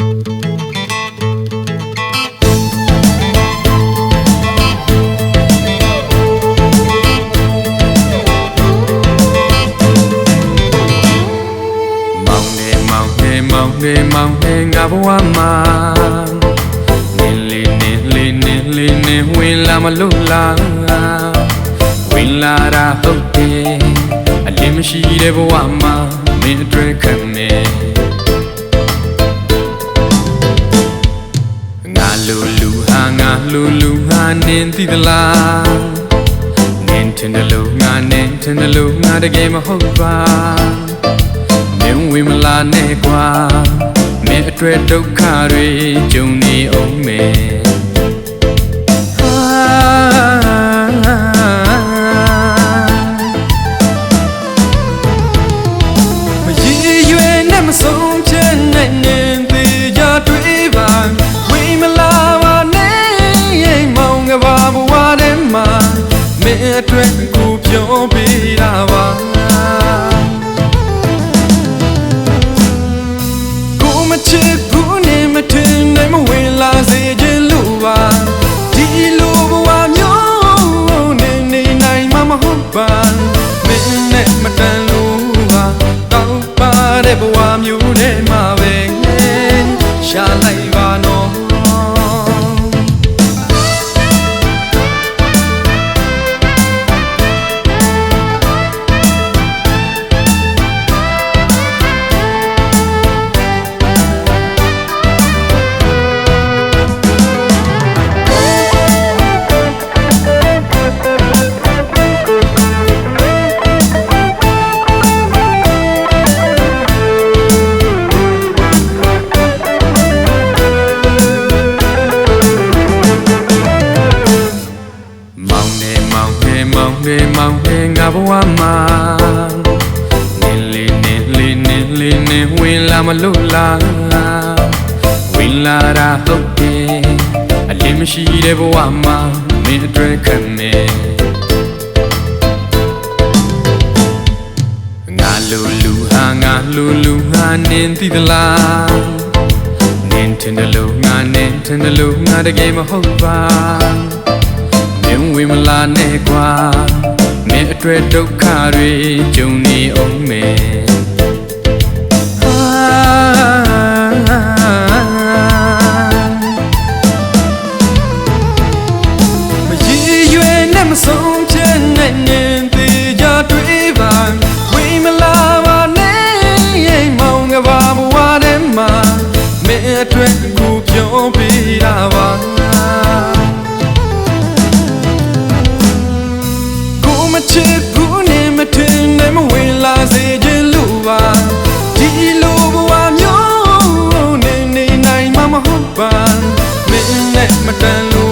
မောင်နေငါဘဝမှာနေလေဝင်လာမလို့လားဝင်လာတာဟုတ်တယ်အလင်းမရှိတဲ့ဘဝမှာမင်းအတွက်ခံနေငါလူဟာနင်းသိသလားနင်းထင်တယ်လို့ငါတကယ်မဟုတ်ပါမင်းဝင်မလာနဲ့ကွာမင်းအတွက်ဒုက္ခတွေကြုံနေအောင်မယ်မရည်ရွယ်နဲ့မဆုံးချင်တဲ့နင်းသေးကြတွေ့ပါဝင်မလာပါနဲ့မောင်ကဘာဘဝထဲမှာမင်းအတွက်ကိုပြောပေးတာပါချစ်ဘူးနေမထင်နိုင်မဝင်လာစေခြင်းလို့ပါဒီလိုဘဝမျိုးနေနိုင်မှာမဟုတ်ပါမင်းနဲ့မတန်လို့ပါတောက်ပါတဲ့ဘဝမျိုးနဲ့မှာပဲရှာလိုက်ပါနော်မောင်နေငါဘဝမှာနေလေဝင်လာမလို့လားဝင်လာတာဟုတ်တယ်အလင်းမရှိတဲ့ဘဝမှာမင်းအတွက်ခံနေငါလူဟာနင်းသိသလားနင်းထင်တယ်လို့ငါတကယ်မဟုတ်ပါမင်းဝင်မလာနဲ့ကွာမင်းအတွက်ဒုက္ခတွေကြုံနေအောင်မယ်မရည်ရွယ်နဲ့မဆုံးချင်တဲ့နင်းသေးကြတွေ့ပါဝင်မလာပါနဲ့မောင်ကဘာဘဝထဲမှာမင်းအတွက်ကိုပြောပေးတာပါချစ်ဘူးနေမထင်နိုင်မဝင်လာစေခြင်းလို့ပါဒီလိုဘဝမျိုးနေနိုင်မှာမဟုတ်ပါမင်းနဲ့မတန်လို့